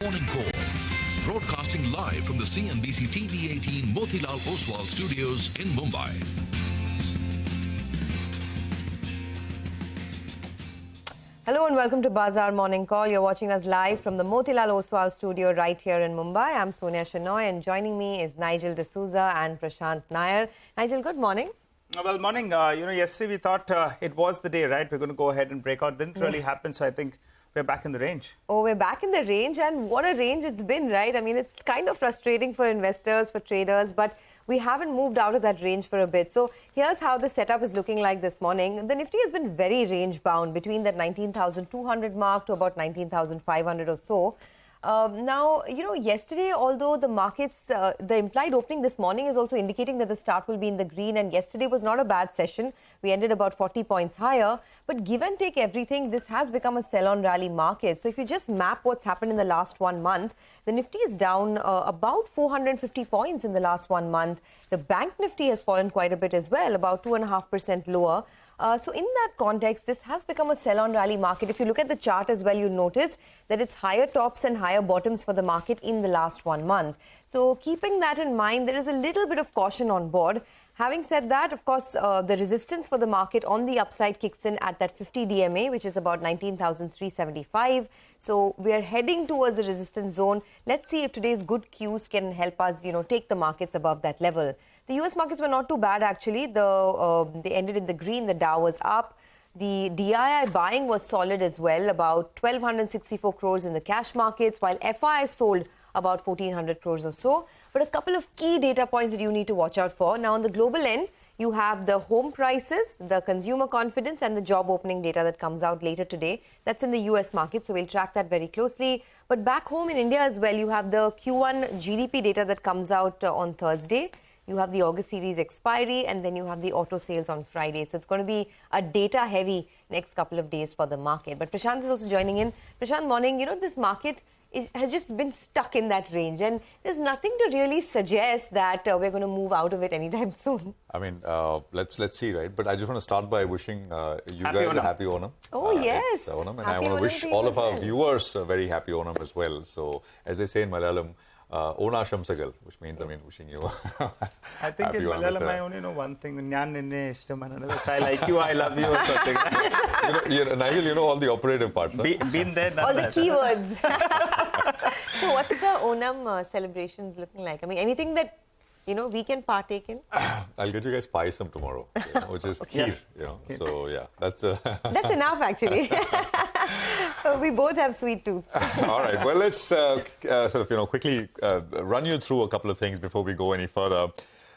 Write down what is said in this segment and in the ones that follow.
Morning Call, broadcasting live from the CNBC-TV18 Motilal Oswal studios in Mumbai. Hello and welcome to Bazaar Morning Call. You're watching us live from the Motilal Oswal studio right here in Mumbai. I'm Sonia Shenoy and joining me is Nigel D'Souza and Prashant Nair. Nigel, good morning. Well, morning. Yesterday we thought it was the day, right? We're going to go ahead and break out. Didn't really happen, so I think we're back in the range. Oh, we're back in the range, and what a range it's been, right? I mean, it's kind of frustrating for investors, for traders, but we haven't moved out of that range for a bit. So here's how the setup is looking like this morning. The Nifty has been very range bound between that 19,200 mark to about 19,500 or so. Now, yesterday, although the markets, the implied opening this morning is also indicating that the start will be in the green, and yesterday was not a bad session. We ended about 40 points higher. But give and take everything, this has become a sell-on rally market. So if you just map what's happened in the last 1 month, the Nifty is down about 450 points in the last 1 month. The Bank Nifty has fallen quite a bit as well, about 2.5% lower. So in that context, this has become a sell-on rally market. If you look at the chart as well, you'll notice that it's higher tops and higher bottoms for the market in the last 1 month. So keeping that in mind, there is a little bit of caution on board. Having said that, of course, the resistance for the market on the upside kicks in at that 50 DMA, which is about 19,375. So we are heading towards the resistance zone. Let's see if today's good cues can help us, take the markets above that level. The US markets were not too bad, actually. They ended in the green. The Dow was up. The DII buying was solid as well, about 1,264 crores in the cash markets, while FI sold about 1,400 crores or so. But a couple of key data points that you need to watch out for. Now, on the global end, you have the home prices, the consumer confidence, and the job opening data that comes out later today. That's in the US market, so we'll track that very closely. But back home in India as well, you have the Q1 GDP data that comes out on Thursday. You have the August series expiry, and then you have the auto sales on Friday. So it's going to be a data-heavy next couple of days for the market. But Prashant is also joining in. Prashant, morning. This market has just been stuck in that range, and there's nothing to really suggest that we're going to move out of it anytime soon. I mean, let's see, right? But I just want to start by wishing you happy guys Onam. a happy Onam. Oh, yes. It's Onam, and Happy I want to Onam wish to all you of as our well. viewers a very happy Onam as well. So, as they say in Malayalam, Ona Shamsagal, which means, wishing you I think happy in Onam. Malayalam I only know one thing. Nyan ninne ishtamanana. I like you, I love you, or something. Nigel, you know all the operative parts, huh? Been there, done All the that. keywords. So what's the Onam celebrations looking like? I mean, anything that, we can partake in? I'll get you guys payasam tomorrow, which is kheer, So, yeah, that's... That's enough, actually. We both have sweet tooths. All right. Well, let's quickly run you through a couple of things before we go any further.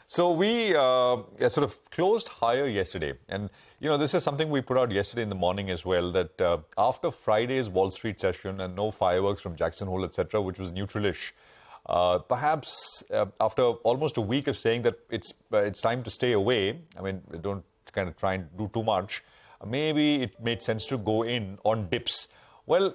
So we sort of closed higher yesterday. And, this is something we put out yesterday in the morning as well, that after Friday's Wall Street session and no fireworks from Jackson Hole, etc., which was neutralish, perhaps after almost a week of saying that it's time to stay away, I mean, don't kind of try and do too much, maybe it made sense to go in on dips. Well,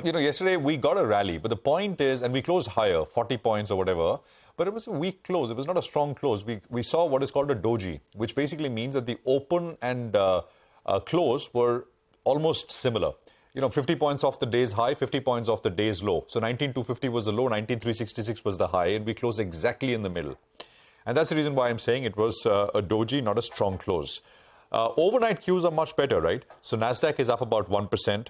yesterday we got a rally, but the point is, and we closed higher, 40 points or whatever, but it was a weak close. It was not a strong close. We saw what is called a doji, which basically means that the open and close were almost similar. 50 points off the day's high, 50 points off the day's low. So 19,250 was the low, 19,366 was the high, and we closed exactly in the middle. And that's the reason why I'm saying it was a doji, not a strong close. Overnight cues are much better, right? So NASDAQ is up about 1%.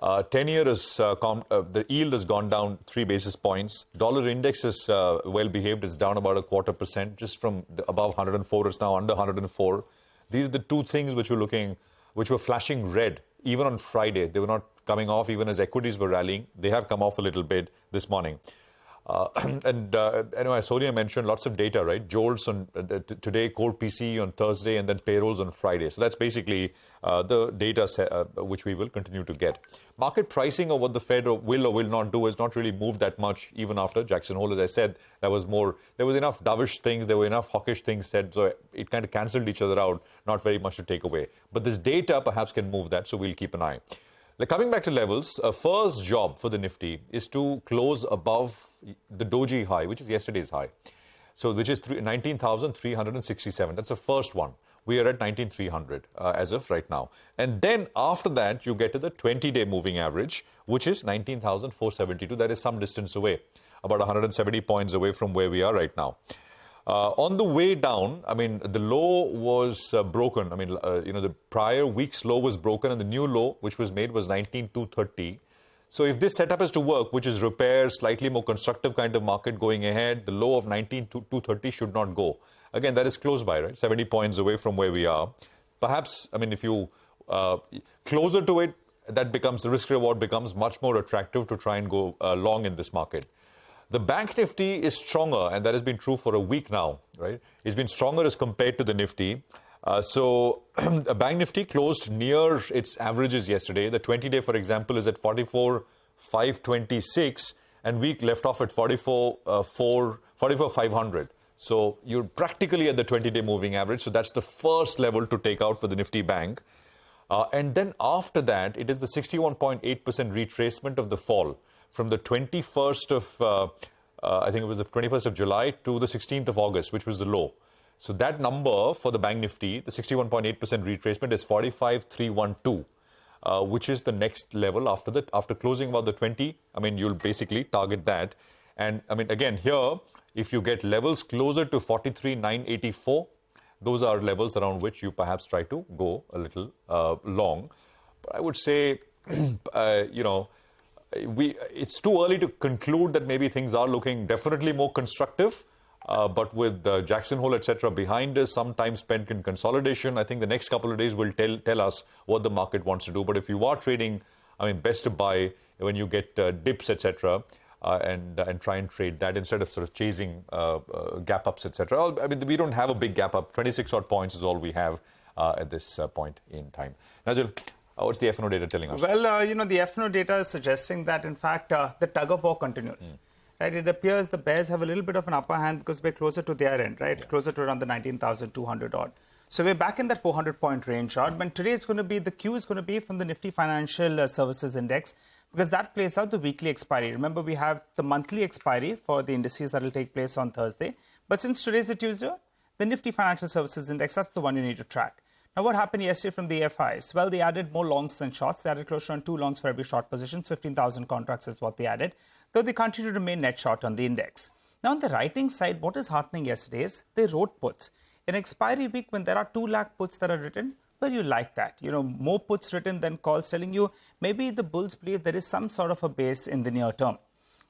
10-year is, the yield has gone down 3 basis points. Dollar index is well behaved. It's down about 0.25%, just from above 104. It's now under 104. These are the two things which were flashing red. Even on Friday, they were not coming off, even as equities were rallying. They have come off a little bit this morning. Anyway, Sonia mentioned lots of data, right? Jolts on today, core PCE on Thursday, and then payrolls on Friday. So that's basically the data which we will continue to get. Market pricing of what the Fed will or will not do has not really moved that much, even after Jackson Hole. As I said, there was enough dovish things, there were enough hawkish things said, so it kind of cancelled each other out. Not very much to take away. But this data perhaps can move that, so we'll keep an eye. Coming back to levels, a first job for the Nifty is to close above the doji high, which is yesterday's high. So which is 19,367. That's the first one. We are at 19,300 as of right now. And then after that, you get to the 20-day moving average, which is 19,472. That is some distance away, about 170 points away from where we are right now. On the way down, I mean, the low was broken. I mean, the prior week's low was broken, and the new low, which was made, was 19,230. So if this setup is to work, which is repair, slightly more constructive kind of market going ahead, the low of 19,230 should not go. Again, that is close by, right? 70 points away from where we are. Perhaps, I mean, if you closer to it, that becomes, the risk reward becomes much more attractive to try and go long in this market. The Bank Nifty is stronger, and that has been true for a week now, right? It's been stronger as compared to the Nifty. So the Bank Nifty closed near its averages yesterday. The 20-day, for example, is at 44,526, and week left off at 44,500. So you're practically at the 20-day moving average. So that's the first level to take out for the Nifty Bank. And then after that, it is the 61.8% retracement of the fall from the 21st of, I think it was the 21st of July to the 16th of August, which was the low. So that number for the Bank Nifty, the 61.8% retracement, is 45,312, which is the next level after closing about the 20. I mean, you'll basically target that. And I mean, again, here, if you get levels closer to 43,984, those are levels around which you perhaps try to go a little long. But I would say, it's too early to conclude that maybe things are looking definitely more constructive. But with Jackson Hole, etc., behind us, some time spent in consolidation, I think the next couple of days will tell us what the market wants to do. But if you are trading, I mean, best to buy when you get dips, etc., and try and trade that instead of sort of chasing gap ups, etc. I mean, we don't have a big gap up. 26 odd points is all we have at this point in time. Nigel, what's the F&O data telling us? Well, the F&O data is suggesting that, in fact, the tug of war continues. Right, it appears the bears have a little bit of an upper hand because we're closer to their end, right? Yeah. Closer to around the 19,200 odd. So we're back in that 400-point range odd. But today it's going to be, the Q is going to be from the Nifty Financial Services Index, because that plays out the weekly expiry. Remember, we have the monthly expiry for the indices that will take place on Thursday. But since today's a Tuesday, the Nifty Financial Services Index, that's the one you need to track. Now, what happened yesterday from the FIs? Well, they added more longs than shorts. They added close on 2 longs for every short position. 15,000 contracts is what they added, though they continue to remain net short on the index. Now, on the writing side, what is heartening yesterday is they wrote puts. In expiry week, when there are 2 lakh puts that are written, well, you like that. More puts written than calls telling you maybe the bulls believe there is some sort of a base in the near term.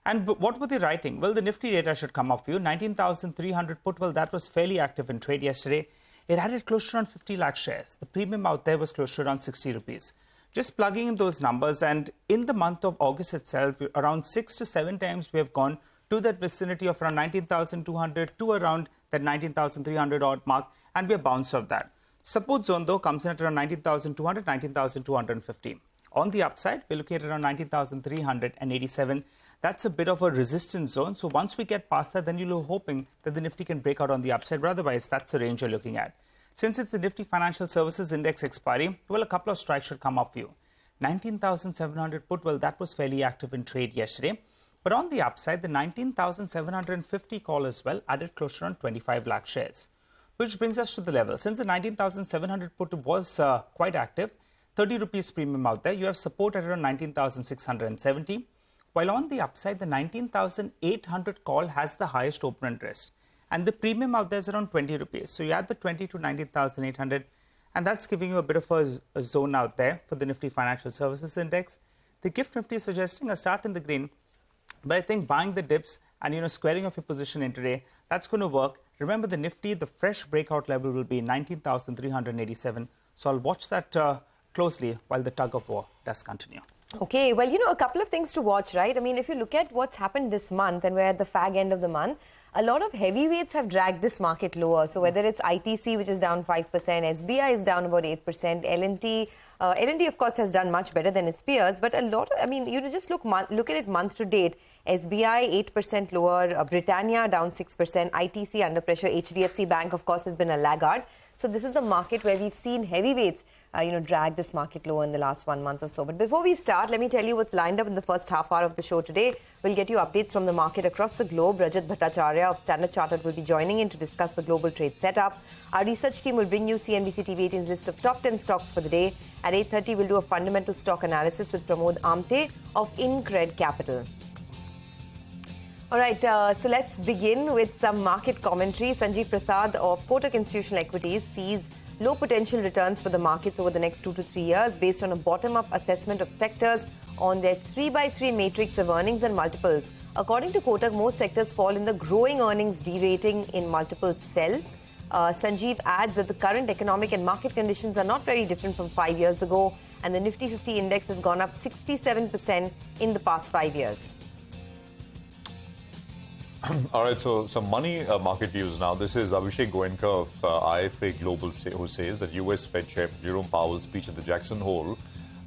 And what were they writing? Well, the Nifty data should come up for you. 19,300 put, well, that was fairly active in trade yesterday. It added close to around 50 lakh shares. The premium out there was close to around 60 rupees. Just plugging in those numbers, and in the month of August itself, around 6 to 7 times we have gone to that vicinity of around 19,200 to around that 19,300 odd mark, and we have bounced off that. Support zone, though, comes in at around 19,200, 19,250. On the upside, we're looking at around 19,387. That's a bit of a resistance zone. So once we get past that, then you're hoping that the Nifty can break out on the upside. But otherwise, that's the range you're looking at. Since it's the Nifty Financial Services Index expiry, well, a couple of strikes should come up for you. 19,700 put, well, that was fairly active in trade yesterday. But on the upside, the 19,750 call as well added close to around 25 lakh shares, which brings us to the level. Since the 19,700 put was quite active, 30 rupees premium out there, you have support at around 19,670. While on the upside, the 19,800 call has the highest open interest. And the premium out there is around 20 rupees. So you add the 20 to 19,800, and that's giving you a bit of a zone out there for the Nifty Financial Services Index. The Gift Nifty is suggesting a start in the green, but I think buying the dips and squaring off your position in today, that's going to work. Remember, the Nifty, the fresh breakout level will be 19,387. So I'll watch that closely while the tug of war does continue. Okay, well, a couple of things to watch, right? I mean, if you look at what's happened this month, and we're at the fag end of the month, a lot of heavyweights have dragged this market lower. So whether it's ITC, which is down 5%, SBI is down about 8%, L&T, of course, has done much better than its peers. But a lot of, just look at it month to date. SBI 8% lower, Britannia down 6%, ITC under pressure, HDFC Bank, of course, has been a laggard. So this is a market where we've seen heavyweights dragged this market lower in the last 1 month or so. But before we start, let me tell you what's lined up in the first half hour of the show today. We'll get you updates from the market across the globe. Rajat Bhattacharya of Standard Chartered will be joining in to discuss the global trade setup. Our research team will bring you CNBC-TV18's list of top 10 stocks for the day. At 8:30, we'll do a fundamental stock analysis with Pramod Amte of Incred Capital. All right, so let's begin with some market commentary. Sanjeev Prasad of Kotak Institutional Equities sees low potential returns for the markets over the next 2 to 3 years based on a bottom-up assessment of sectors on their 3x3 matrix of earnings and multiples. According to Kotak, most sectors fall in the growing earnings derating in multiples sell. Sanjeev adds that the current economic and market conditions are not very different from 5 years ago, and the Nifty 50 index has gone up 67% in the past 5 years. All right, so some money market views now. This is Abhishek Goenka of IFA Global, who says that US Fed Chair Jerome Powell's speech at the Jackson Hole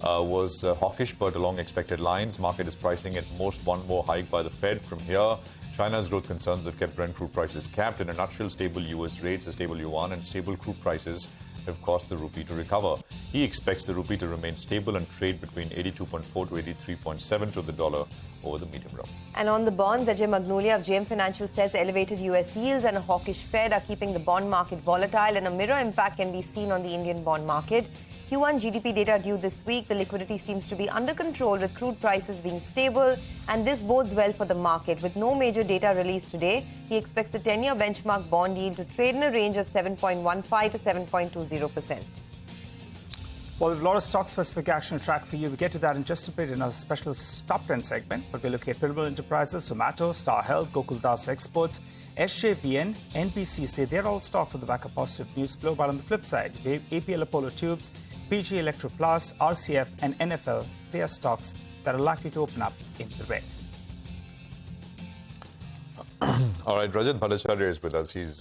was hawkish but along expected lines. Market is pricing at most one more hike by the Fed from here. China's growth concerns have kept Brent crude prices capped. In a nutshell, stable US rates, a stable yuan and stable crude prices have caused the rupee to recover. He expects the rupee to remain stable and trade between 82.4 to 83.7 to the dollar over the medium run. And on the bonds, Ajay Magnolia of JM Financial says elevated US yields and a hawkish Fed are keeping the bond market volatile, and a mirror impact can be seen on the Indian bond market. Q1 GDP data due this week. The liquidity seems to be under control with crude prices being stable, and this bodes well for the market. With no major data released today, he expects the 10-year benchmark bond yield to trade in a range of 7.15 to 7.20%. Well, there's a lot of stock-specific action to track for you. We get to that in just a bit in our special top 10 segment. But we look at Piramidal Enterprises, Zomato, Star Health, Gokuldas Exports, SJVN, NPCC. They're all stocks on the back of positive news flow. But on the flip side, APL Apollo Tubes, PG Electroplast, RCF and NFL, they are stocks that are likely to open up in the red. All right, Rajat Bhattacharya is with us. He's